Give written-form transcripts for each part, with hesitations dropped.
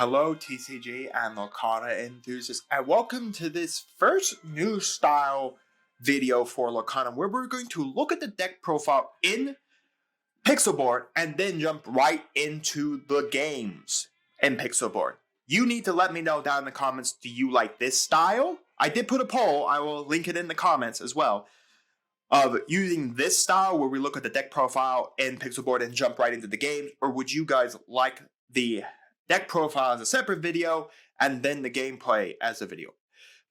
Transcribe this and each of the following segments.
Hello TCG and Lorcana enthusiasts, and welcome to this first new style video for Lorcana, where we're going to look at the deck profile in Pixelborn and then jump right into the games in Pixelborn. You need to let me know down in the comments, do you like this style? I did put a poll, I will link it in the comments as well, of using this style where we look at the deck profile in Pixelborn and jump right into the games, or would you guys like the deck profile as a separate video and then the gameplay as a video?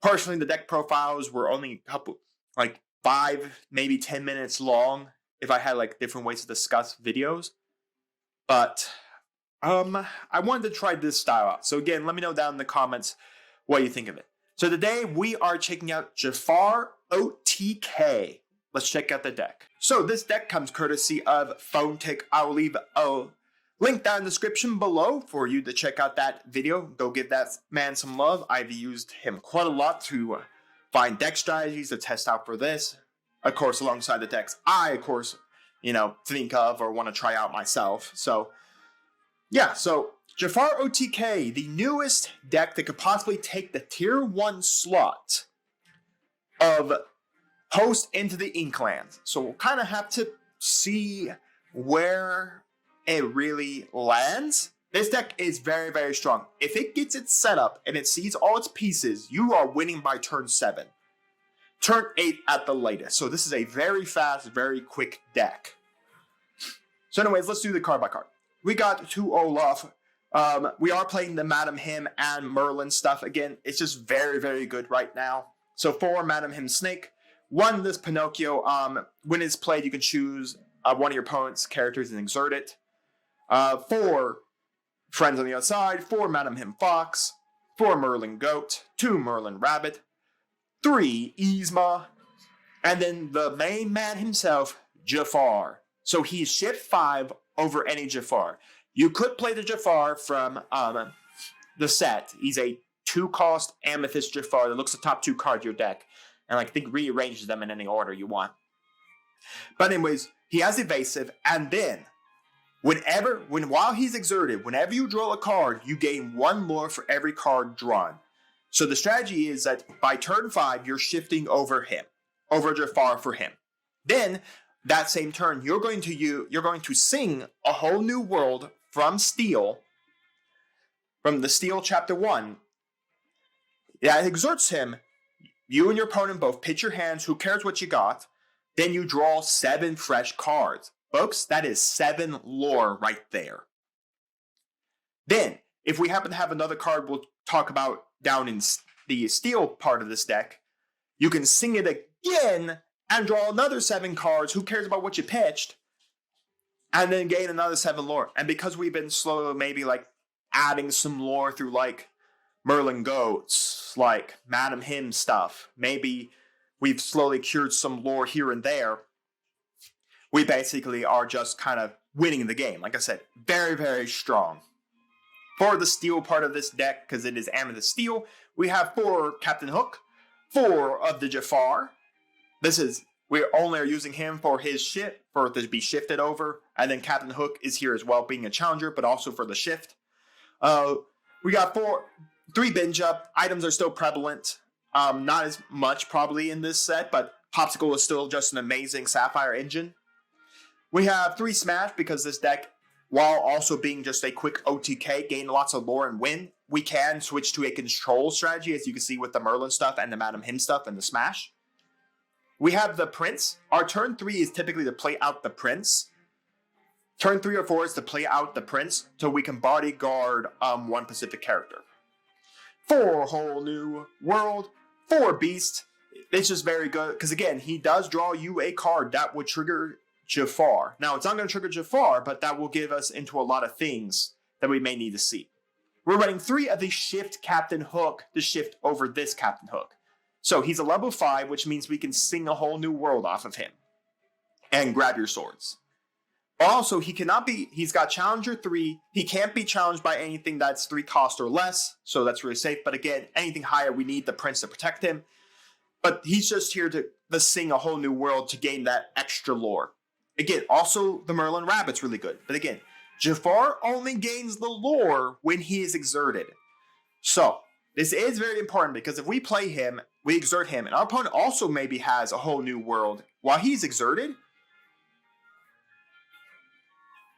Personally, the deck profiles were only a couple, like 5, maybe 10 minutes long if I had like different ways to discuss videos. But I wanted to try this style out. So again, let me know down in the comments what you think of it. So today we are checking out Jafar OTK. Let's check out the deck. So this deck comes courtesy of PhoneTick. I will leave a link down in the description below for you to check out that video. Go give that man some love. I've used him quite a lot to find deck strategies to test out for this. Of course, alongside the decks I, of course, think of or want to try out myself. So, yeah, so Jafar OTK, the newest deck that could possibly take the tier 1 slot of host into the Inklands. So we'll kind of have to see where it really lands. This deck is very, very strong. If it gets its setup and it sees all its pieces, you are winning by turn 7. Turn 8 at the latest. So this is a very fast, very quick deck. So anyways, let's do the card by card. We got 2 Olaf. We are playing the Madam Him and Merlin stuff. Again, it's just very, very good right now. So 4 Madam Him Snake. 1 this Pinocchio. When it's played, you can choose one of your opponent's characters and exert it. 4 Friends on the Outside, 4 Madam Him Fox, 4 Merlin Goat, 2 Merlin Rabbit, 3 Yzma, and then the main man himself, Jafar. So he's shift 5 over any Jafar. You could play the Jafar from the set. He's a 2-cost Amethyst Jafar that looks the top 2 cards of your deck, and I think rearranges them in any order you want. But anyways, he has evasive, and then while he's exerted, whenever you draw a card, you gain 1 lore for every card drawn. So the strategy is that by turn 5, you're shifting over Jafar for him. Then that same turn, you're going to sing a whole new world from Steel, from the Steel Chapter 1. That exerts him. You and your opponent both pitch your hands. Who cares what you got? Then you draw 7 fresh cards. Folks, that is 7 lore right there. Then, if we happen to have another card we'll talk about down in the Steel part of this deck, you can sing it again and draw another 7 cards. Who cares about what you pitched? And then gain another 7 lore. And because we've been slow, maybe like adding some lore through like Merlin Goats, like Madam Him stuff, maybe we've slowly cured some lore here and there. We basically are just kind of winning the game. Like I said, very, very strong. For the Steel part of this deck, because it is Amethyst Steel, we have 4 Captain Hook, 4 of the Jafar. We only are using him for his shift, for it to be shifted over. And then Captain Hook is here as well, being a challenger, but also for the shift. We got 3 binge up. Items are still prevalent. Not as much probably in this set, but Popsicle is still just an amazing Sapphire engine. We have 3 Smash because this deck, while also being just a quick OTK, gain lots of lore and win. We can switch to a control strategy, as you can see with the Merlin stuff and the Madam Him stuff and the Smash. We have the Prince. Our turn 3 is typically to play out the Prince. Turn 3 or 4 is to play out the Prince, so we can bodyguard 1 specific character. 4 Whole New World, 4 Beast. It's just very good, because again, he does draw you a card that would trigger Jafar. Now, it's not going to trigger Jafar, but that will give us into a lot of things that we may need to see. We're running 3 of the Shift Captain Hook to shift over this Captain Hook. So he's a level 5, which means we can sing a whole new world off of him. And grab your swords. Also, he's got Challenger 3. He can't be challenged by anything that's 3 cost or less, so that's really safe. But again, anything higher, we need the Prince to protect him. But he's just here to sing a whole new world to gain that extra lore. Again, also the Merlin Rabbit's really good. But again, Jafar only gains the lore when he is exerted. So, this is very important because if we play him, we exert him, and our opponent also maybe has a whole new world while he's exerted.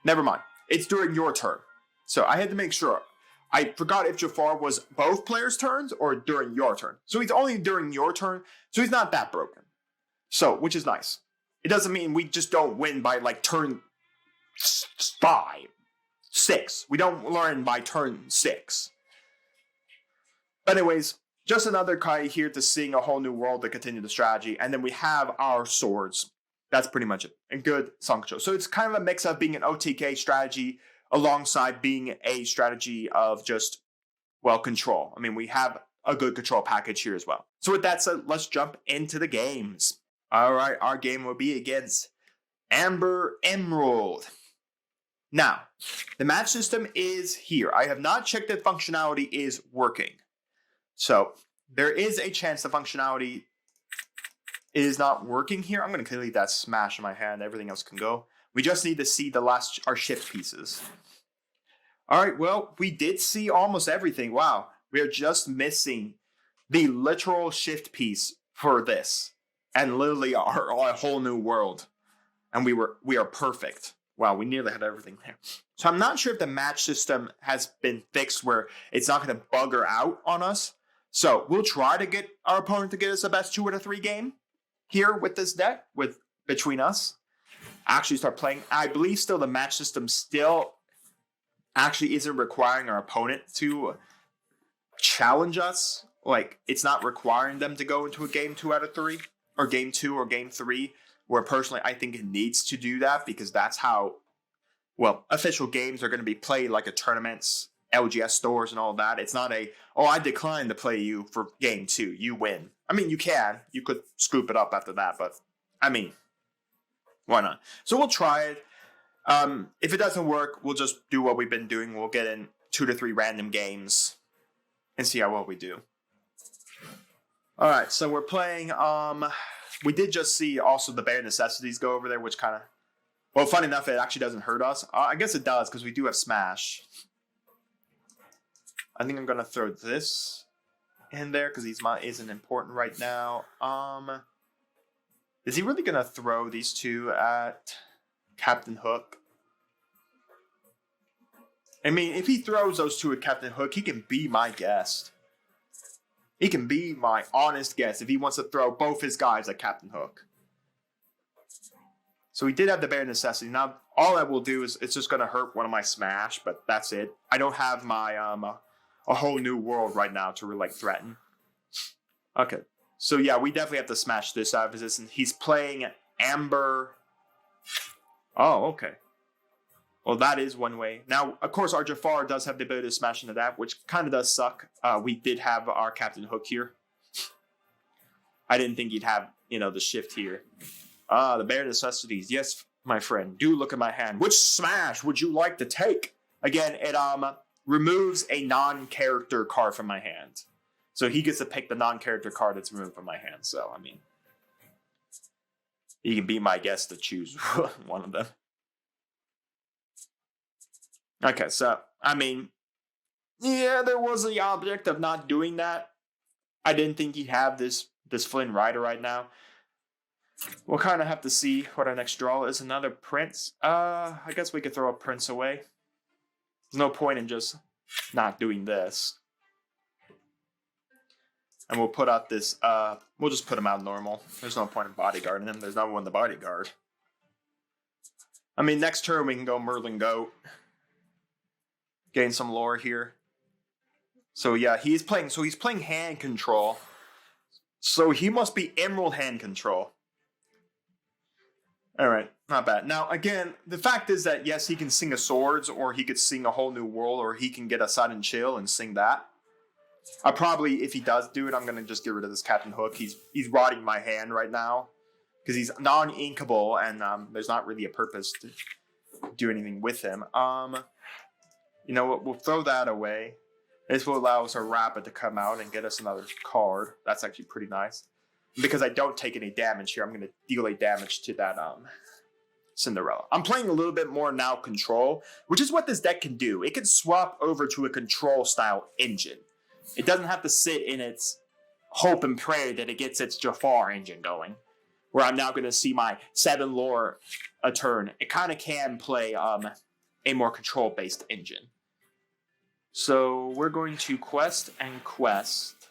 Never mind. It's during your turn. So I had to make sure. I forgot if Jafar was both players' turns or during your turn. So he's only during your turn, so he's not that broken. So, which is nice. It doesn't mean we just don't win by like turn 5, 6. We don't learn by turn 6. But anyways, just another guy here to seeing a whole new world to continue the strategy. And then we have our swords. That's pretty much it. And good song control. So it's kind of a mix of being an OTK strategy alongside being a strategy of just, well, control. I mean, we have a good control package here as well. So with that said, let's jump into the games. All right, our game will be against Amber Emerald. Now, the match system is here. I have not checked if functionality is working. So there is a chance the functionality is not working here. I'm going to leave that smash in my hand. Everything else can go. We just need to see our shift pieces. All right, well, we did see almost everything. Wow, we are just missing the literal shift piece for this. And literally our whole new world. And we are perfect. Wow, we nearly had everything there. So I'm not sure if the match system has been fixed where it's not going to bugger out on us. So we'll try to get our opponent to get us the best 2 out of 3 game here with this deck, between us. Actually start playing. I believe still the match system still actually isn't requiring our opponent to challenge us. Like, it's not requiring them to go into a game 2 out of 3, or game 2 or game 3, where personally I think it needs to do that because that's how, well, official games are going to be played, like at tournaments, LGS stores and all that. It's not I decline to play you for game 2. You win. I mean, you could scoop it up after that, but I mean, why not? So we'll try it. If it doesn't work, we'll just do what we've been doing. We'll get in 2 to 3 random games and see how well we do. All right, so we're playing. We did just see also the bare necessities go over there, which kind of, well, funny enough, it actually doesn't hurt us. I guess it does because we do have smash. I think I'm gonna throw this in there because he's isn't important right now. Is he really gonna throw these 2 at Captain Hook? I mean, if he throws those 2 at Captain Hook, he can be my guest. He can be my honest guest if he wants to throw both his guys at Captain Hook. So we did have the bare necessity. Now, all I will do is it's just going to hurt one of my smash, but that's it. I don't have my a whole new world right now to really like threaten. Okay. So yeah, we definitely have to smash this out of position. He's playing Amber. Oh, okay. Well, that is one way. Now, of course, our Jafar does have the ability to smash into that, which kind of does suck. We did have our Captain Hook here. I didn't think he'd have, the shift here. The bare necessities. Yes, my friend. Do look at my hand. Which smash would you like to take? Again, it removes a non-character card from my hand. So he gets to pick the non-character card that's removed from my hand. So, I mean, he can be my guest to choose one of them. Okay, so, I mean, yeah, there was the object of not doing that. I didn't think he'd have this Flynn Rider right now. We'll kind of have to see what our next draw is. Another Prince. I guess we could throw a Prince away. There's no point in just not doing this. And we'll put out this, we'll just put him out normal. There's no point in bodyguarding him. There's no one to bodyguard. I mean, next turn we can go Merlin Goat. Gain some lore here. So yeah, he's playing hand control. So he must be Emerald hand control. Alright, not bad. Now again, the fact is that yes, he can sing a swords, or he could sing a whole new world, or he can get a sudden chill and sing that. I probably, if he does do it, I'm gonna just get rid of this Captain Hook. He's rotting my hand right now. Because he's non-inkable and there's not really a purpose to do anything with him. You know what, we'll throw that away. This will allow us a Rapid to come out and get us another card. That's actually pretty nice. Because I don't take any damage here, I'm going to deal a damage to that Cinderella. I'm playing a little bit more now control, which is what this deck can do. It can swap over to a control style engine. It doesn't have to sit in its hope and pray that it gets its Jafar engine going, where I'm now going to see my 7 lore a turn. It kind of can play a more control-based engine. So we're going to quest and quest.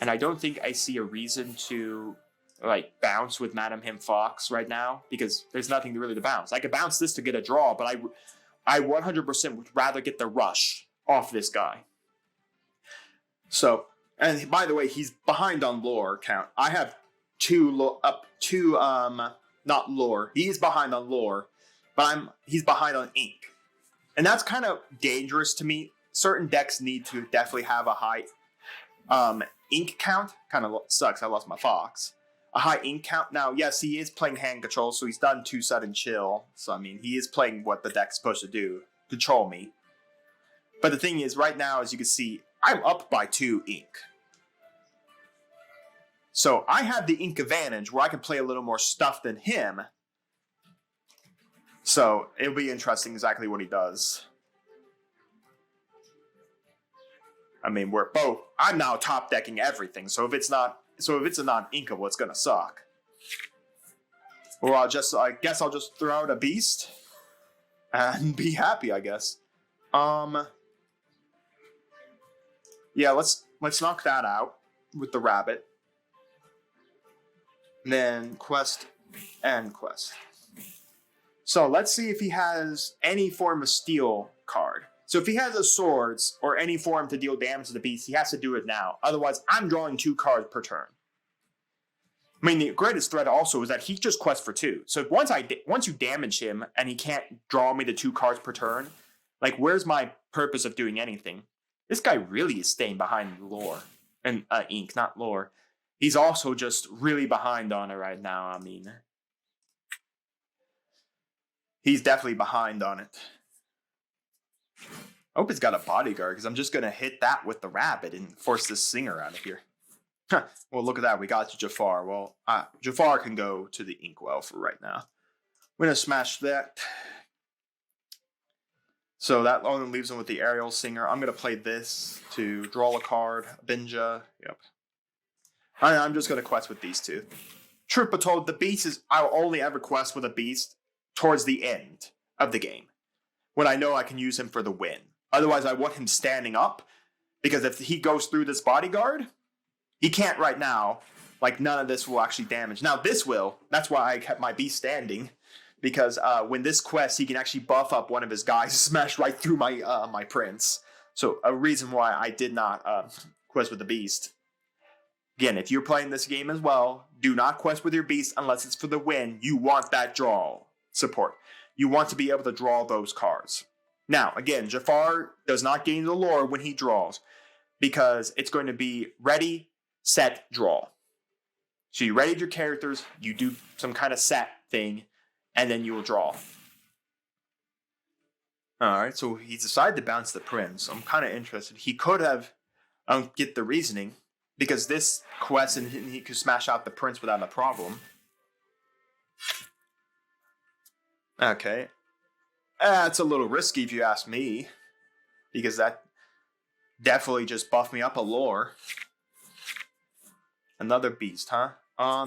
And I don't think I see a reason to like bounce with Madam Him Fox right now, because there's nothing really to bounce. I could bounce this to get a draw, but I 100% would rather get the rush off this guy. So, and by the way, he's behind on lore count. I have not lore. He's behind on lore, but he's behind on ink. And that's kind of dangerous to me. Certain decks need to definitely have a high ink count. Kind of sucks, I lost my Fox. A high ink count. Now, yes, he is playing hand control, so he's done 2 sudden chill. So, I mean, he is playing what the deck's supposed to do. Control me. But the thing is, right now, as you can see, I'm up by 2 ink. So, I have the ink advantage where I can play a little more stuff than him. So, it'll be interesting exactly what he does. I mean, we're both... I'm now top decking everything, so if it's a non-inkable, it's gonna suck. Or I guess I'll just throw out a beast and be happy, I guess. Yeah, let's knock that out with the rabbit. And then quest and quest. So let's see if he has any form of steel card. So if he has a swords or any form to deal damage to the beast, he has to do it now. Otherwise, I'm drawing 2 cards per turn. I mean, the greatest threat also is that he just quests for 2. So once you damage him and he can't draw me the 2 cards per turn, like, where's my purpose of doing anything? This guy really is staying behind lore. And ink, not lore. He's also just really behind on it right now. I mean, he's definitely behind on it. I hope he's got a bodyguard, because I'm just going to hit that with the rabbit and force this singer out of here. Well, look at that. We got to Jafar. Well, Jafar can go to the Inkwell for right now. I'm going to smash that. So that only leaves him with the Aerial Singer. I'm going to play this to draw a card. Binja. Yep. I'm just going to quest with these 2. Truth be told, the beast is... I'll only ever quest with a beast towards the end of the game, when I know I can use him for the win. Otherwise, I want him standing up, because if he goes through this bodyguard, he can't right now. Like, none of this will actually damage. Now, this will. That's why I kept my beast standing, because when this quests, he can actually buff up one of his guys and smash right through my my prince. So, a reason why I did not quest with the beast. Again, if you're playing this game as well, do not quest with your beast unless it's for the win. You want that draw support. You want to be able to draw those cards. Now, again, Jafar does not gain the lore when he draws, because it's going to be ready, set, draw. So you ready your characters, you do some kind of set thing, and then you will draw. Alright, so he decided to bounce the prince. I'm kind of interested. He could have, I don't get the reasoning, because this quest, and he could smash out the prince without a problem. Okay. It's a little risky if you ask me, because that definitely just buffed me up a lore. Another beast, huh?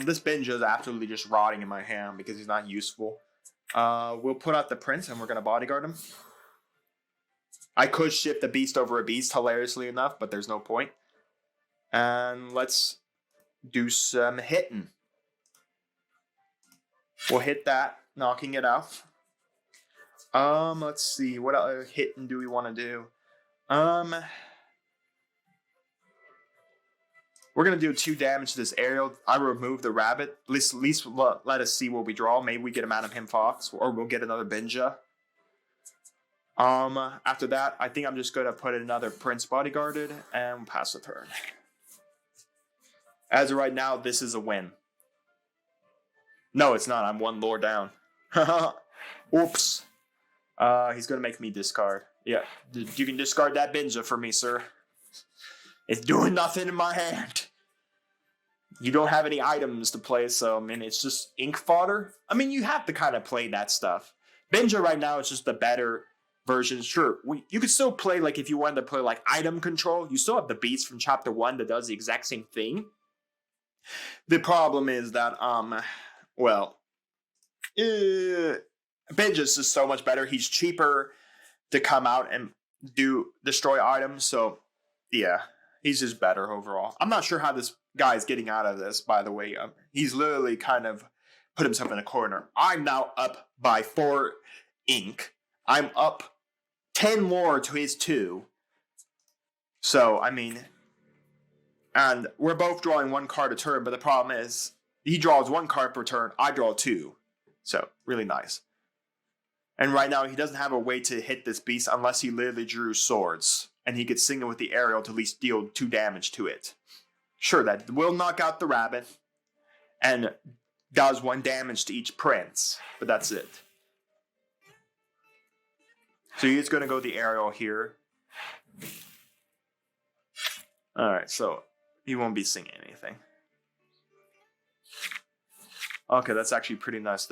This Binja is absolutely just rotting in my hand because he's not useful. We'll put out the prince and we're going to bodyguard him. I could shift the beast over a beast, hilariously enough, but there's no point. And let's do some hitting. We'll hit that, knocking it out. Let's see, what other hitting do we want to do? We're going to do 2 damage to this aerial. I remove the rabbit. At least let us see what we draw. Maybe we get him out of him Fox, or we'll get another Binja. After that, I think I'm just going to put another Prince bodyguarded and pass the turn. As of right now, this is a win. No, it's not. I'm 1 lore down. Oops. He's going to make me discard. Yeah, you can discard that Binja for me, sir. It's doing nothing in my hand. you don't have any items to play, so I mean, it's just ink fodder. I mean, you have to kind of play that stuff. Benja right now is just the better version. Sure, you could still play, like, if you wanted to play like item control, you still have the beast from chapter 1 that does the exact same thing. The problem is that, well, Benja's just so much better. He's cheaper to come out and destroy items, so yeah, he's just better overall. I'm not sure how this guy is getting out of this, by the way. He's literally kind of put himself in a corner. I'm now up by 4 ink. I'm up 10 more to his 2. So, I mean, and we're both drawing 1 card a turn, but the problem is he draws 1 card per turn, I draw 2. So, really nice. And right now, he doesn't have a way to hit this beast unless he literally drew swords. And he could sing it with the aerial to at least deal 2 damage to it. Sure, that will knock out the rabbit. And does 1 damage to each prince. But that's it. So he's going to go the aerial here. Alright, so he won't be singing anything. Okay, that's actually pretty nice.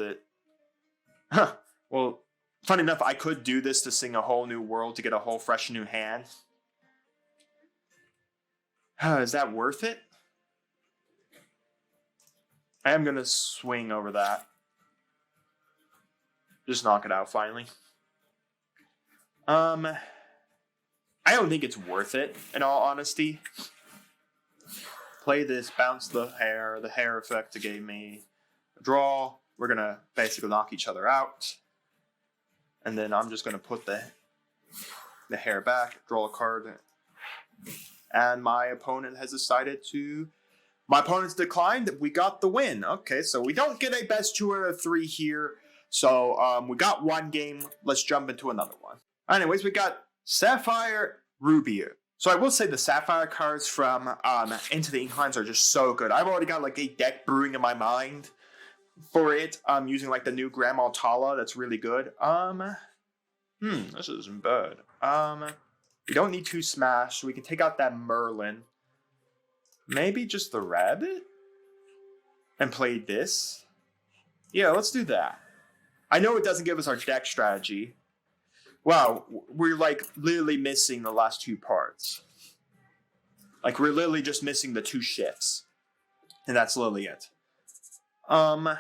Well, funny enough, I could do this to sing a whole new world to get a whole fresh new hand. Is that worth it? I am going to swing over that. Just knock it out finally. I don't think it's worth it, in all honesty. Play this, bounce the hair effect it gave me. Draw. We're going to basically knock each other out. And then I'm just going to put the hair back, draw a card. And my opponent has decided to... My opponent's declined. We got the win. Okay, so we don't get a best 2 out of 3 here. So we got 1 game. Let's jump into another one. Anyways, we got Sapphire, Ruby. So I will say the Sapphire cards from Into the Inklands are just so good. I've already got like a deck brewing in my mind for it. I'm using like the new Grandma Tala. That's really good. This isn't bad. We don't need 2 smash. So we can take out that Merlin. Maybe just the rabbit? And play this? Yeah, let's do that. I know it doesn't give us our deck strategy. Wow, we're like literally missing the last 2 parts. Like we're literally just missing the 2 shifts. And that's literally it. What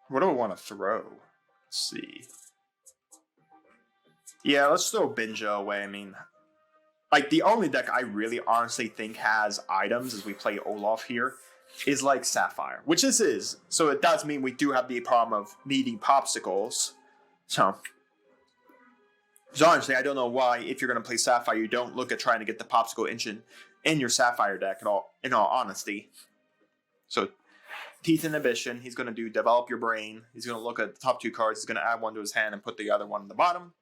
do I want to throw? Let's see. Yeah, let's throw Benja away. I mean, like the only deck I really honestly think has items as we play Olaf here is like Sapphire, which this is. So it does mean we do have the problem of needing popsicles. So honestly, I don't know why, if you're going to play Sapphire, you don't look at trying to get the popsicle engine in your Sapphire deck at all, in all honesty. So, Teeth Inhibition, he's going to do Develop Your Brain. He's going to look at the top 2 cards. He's going to add 1 to his hand and put the other one in the bottom.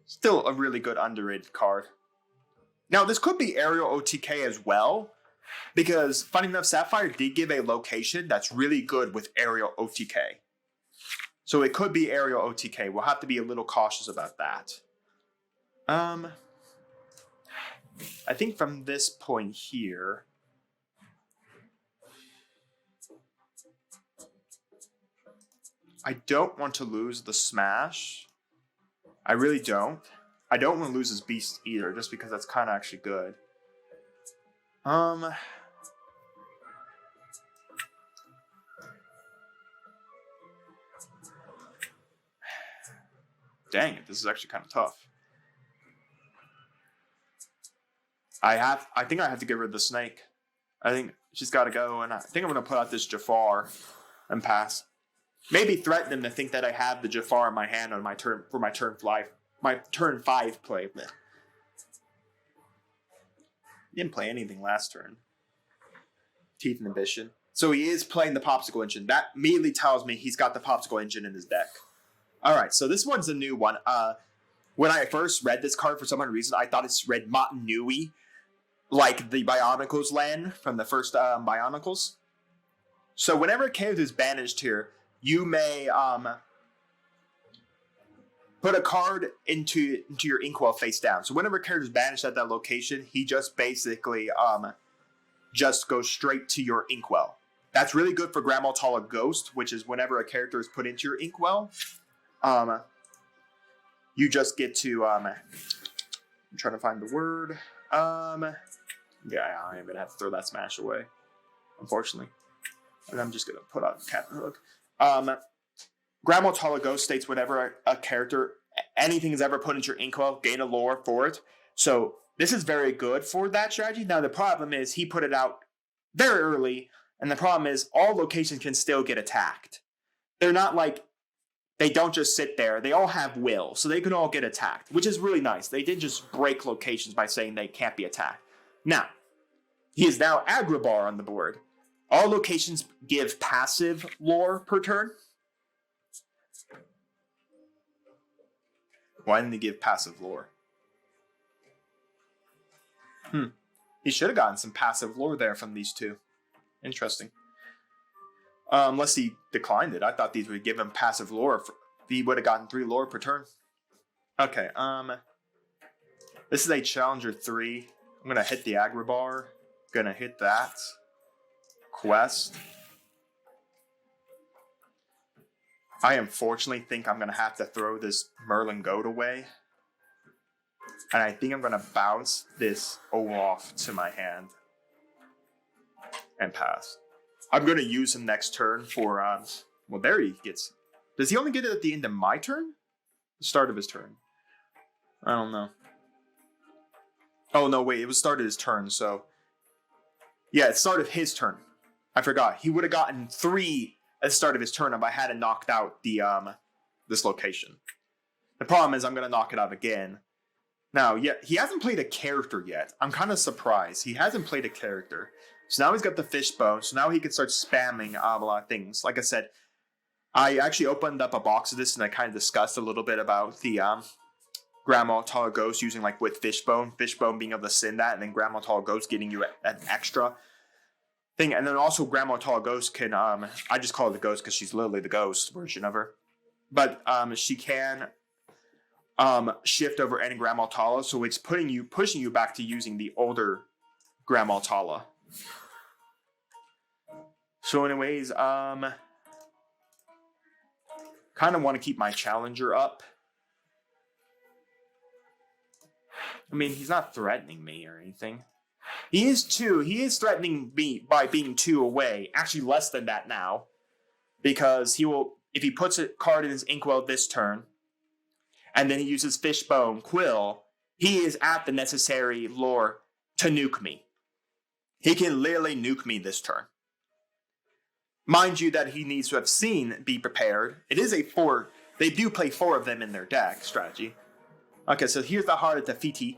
Still a really good underrated card. Now, this could be Aerial OTK as well, because, funny enough, Sapphire did give a location that's really good with Aerial OTK. So it could be Aerial OTK. We'll have to be a little cautious about that. I think from this point here... I don't want to lose the smash. I really don't. I don't want to lose his beast either, just because that's kind of actually good. Dang it, this is actually kind of tough. I think I have to get rid of the snake. I think she's got to go, and I think I'm going to put out this Jafar and pass. Maybe threaten him to think that I have the Jafar in my hand on my turn for my turn 5 play. He didn't play anything last turn. Teeth Inhibition. So he is playing the Popsicle Engine. That immediately tells me he's got the Popsicle Engine in his deck. Alright, so this one's a new one. When I first read this card, for some reason, I thought it's read Motunui, like the Bionicles land from the first Bionicles. So whenever a character is banished here, you may put a card into your Inkwell face down. So whenever a character is banished at that location, he just basically just goes straight to your inkwell. That's really good for Grandma Tala Ghost, which is whenever a character is put into your inkwell, you just get to I'm trying to find the word. Yeah, I'm gonna have to throw that smash away, unfortunately. And I'm just gonna put on Cat Hook. Grandma Tala Ghost states whenever a character, anything is ever put into your inkwell, gain a lore for it. So this is very good for that strategy. Now the problem is he put it out very early, and the problem is all locations can still get attacked. They're not like, they don't just sit there. They all have will, so they can all get attacked, which is really nice. They didn't just break locations by saying they can't be attacked. Now, he is now Agrabah on the board. All locations give passive lore per turn. Why didn't he give passive lore? He should have gotten some passive lore there from these two. Interesting. Unless he declined it. I thought these would give him passive lore. He would have gotten 3 lore per turn. Okay, this is a Challenger 3. I'm gonna hit the Agrabah. Gonna hit that. Quest. I unfortunately think I'm gonna have to throw this Merlin Goat away. And I think I'm gonna bounce this Olaf to my hand. And pass. I'm going to use him next turn for, well, there he gets. Does he only get it at the end of my turn? The start of his turn. I don't know. Oh, no, wait, it was start of his turn, so. Yeah, it's start of his turn. I forgot. He would have gotten 3 at the start of his turn if I hadn't knocked out the, this location. The problem is I'm going to knock it out again. Now, yeah, he hasn't played a character yet. I'm kind of surprised. He hasn't played a character. So now he's got the fishbone, so now he can start spamming a lot of things. Like I said, I actually opened up a box of this and I kind of discussed a little bit about the Grandma Tala Ghost using like with fishbone being able to send that, and then Grandma Tala Ghost getting you an extra thing. And then also Grandma Tala Ghost can, I just call her the ghost because she's literally the ghost version of her. But she can shift over any Grandma Tala, so it's pushing you back to using the older Grandma Tala. So anyways, kind of want to keep my Challenger up. I mean, he's not threatening me or anything. He is threatening me by being 2 away. Actually, less than that now. Because he will, if he puts a card in his inkwell this turn, and then he uses Fishbone Quill, he is at the necessary lore to nuke me. He can literally nuke me this turn. Mind you that he needs to have seen Be Prepared. It is a 4. They do play 4 of them in their deck strategy. Okay, so here's the Heart of Tafiti.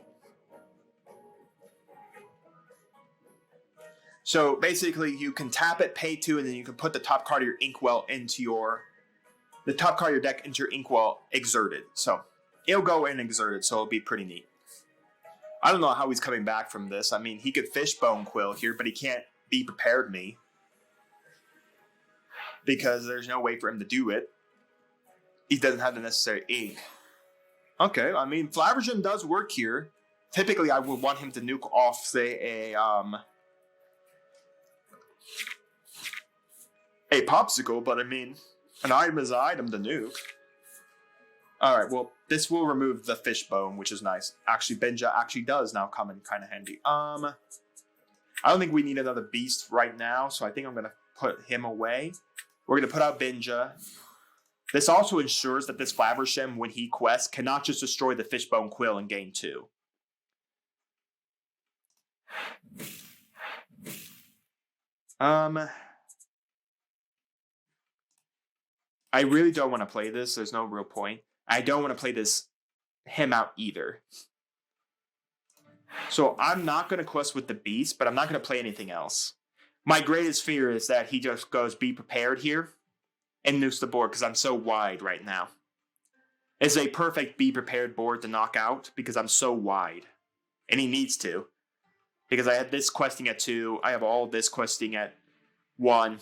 So basically you can tap it, pay 2, and then you can put the top card of your inkwell into the top card of your deck into your inkwell exerted. So it'll go in exerted, so it'll be pretty neat. I don't know how he's coming back from this. I mean, he could Fishbone Quill here, but he can't Be Prepared me. Because there's no way for him to do it. He doesn't have the necessary ink. Okay, I mean, Flabbergem does work here. Typically, I would want him to nuke off, say, a Popsicle, but I mean, an item is an item to nuke. Alright, well, this will remove the Fishbone, which is nice. Actually, Benja actually does now come in kind of handy. I don't think we need another beast right now, so I think I'm going to put him away. We're going to put out Benja. This also ensures that this Flabbergem, when he quests, cannot just destroy the Fishbone Quill and gain 2. I really don't want to play this. There's no real point. I don't want to play him out either. So I'm not going to quest with the beast, but I'm not going to play anything else. My greatest fear is that he just goes Be Prepared here and nukes the board because I'm so wide right now. It's a perfect Be Prepared board to knock out because I'm so wide. And he needs to. Because I have this questing at 2. I have all this questing at 1.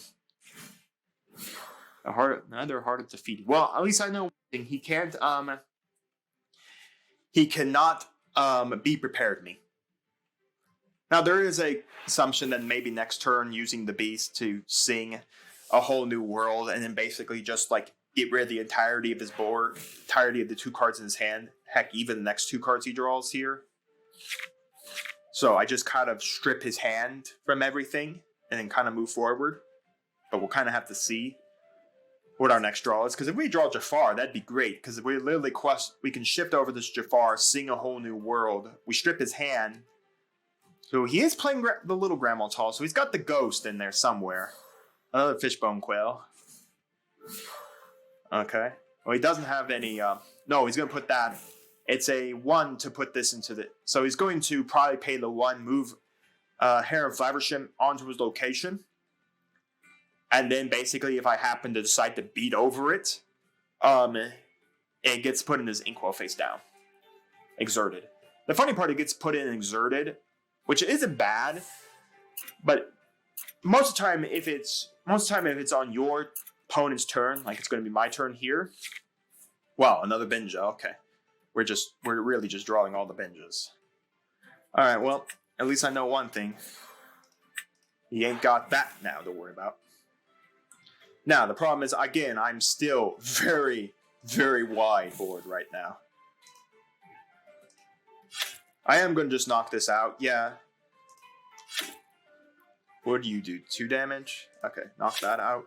Another Heart of Defeat. Well, at least I know one thing. He can't, he cannot Be Prepared me. Now, there is a assumption that maybe next turn using the beast to sing a whole new world and then basically just like get rid of the entirety of his board, entirety of the 2 cards in his hand. Heck, even the next 2 cards he draws here. So I just kind of strip his hand from everything and then kind of move forward. But we'll kind of have to see what our next draw is. Because if we draw Jafar, that'd be great. Because if we literally we can shift over this Jafar, sing a whole new world. We strip his hand. So he is playing the little Grandma Tall. So he's got the ghost in there somewhere. Another fishbone quail. Okay. Well, he doesn't have any... no, he's going to put that... It's a 1 to put this into the... So he's going to probably pay the 1, move Hair of Faversham onto his location. And then basically, if I happen to decide to beat over it, it gets put in his Inkwell face down. Exerted. The funny part, it gets put in exerted, which isn't bad, but most of the time, if it's on your opponent's turn, like it's going to be my turn here. Wow, another binge. Okay. We're really just drawing all the binges. All right, well, at least I know one thing. He ain't got that now to worry about. Now, the problem is, again, I'm still very, very wide board right now. I am going to just knock this out. Yeah. What do you do? 2 damage? Okay, knock that out.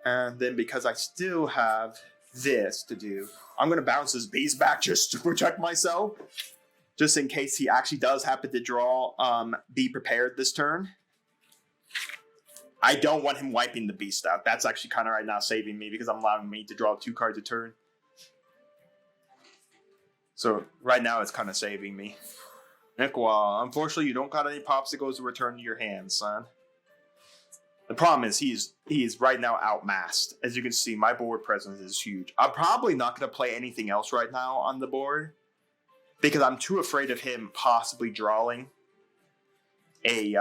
And then because I still have this to do, I'm going to bounce his beast back just to protect myself. Just in case he actually does happen to draw Be Prepared this turn. I don't want him wiping the beast out. That's actually kind of right now saving me because I'm allowing me to draw 2 cards a turn. So right now it's kind of saving me. Nikwal, unfortunately you don't got any popsicles to return to your hands, son. The problem is he's right now outmassed. As you can see, my board presence is huge. I'm probably not going to play anything else right now on the board because I'm too afraid of him possibly drawing a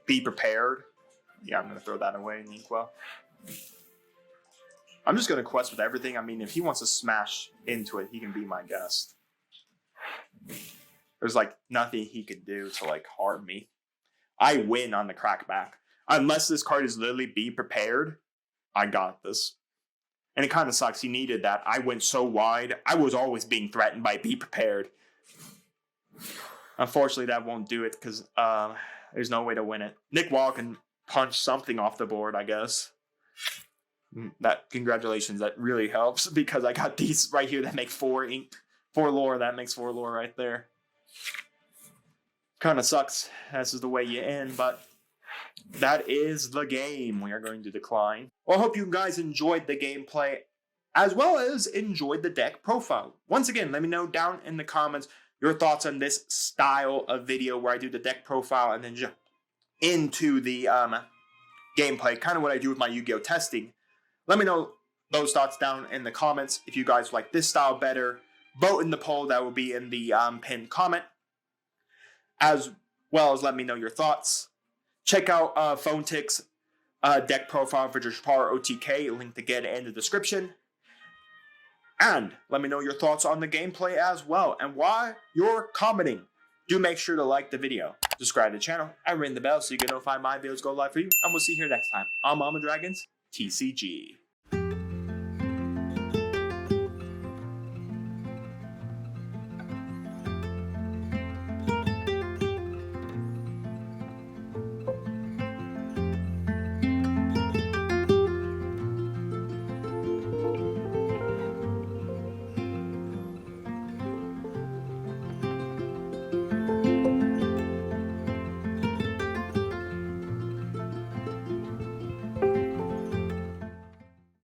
Be Prepared. Yeah, I'm going to throw that away in Inkwell. I'm just going to quest with everything. I mean, if he wants to smash into it, he can be my guest. There's like nothing he could do to like harm me. I win on the crackback. Unless this card is literally Be Prepared, I got this. And it kind of sucks. He needed that. I went so wide. I was always being threatened by Be Prepared. Unfortunately, that won't do it because there's no way to win it. Nick Wall can punch something off the board, I guess. Congratulations, that really helps because I got these right here that make 4 lore. That makes 4 lore right there. Kind of sucks. This is the way you end, but that is the game. We are going to decline. Well, I hope you guys enjoyed the gameplay as well as enjoyed the deck profile. Once again, let me know down in the comments your thoughts on this style of video where I do the deck profile and then jump into the gameplay, kind of what I do with my Yu-Gi-Oh testing. Let me know those thoughts down in the comments. If you guys like this style better, vote in the poll that will be in the pinned comment, as well as let me know your thoughts. Check out PhoneTick's deck profile for Jafar OTK, link to get in the description. And let me know your thoughts on the gameplay as well. And while you're commenting, do make sure to like the video, subscribe to the channel, and ring the bell so you get notified my videos go live for you. And we'll see you here next time on Mama Dragons TCG.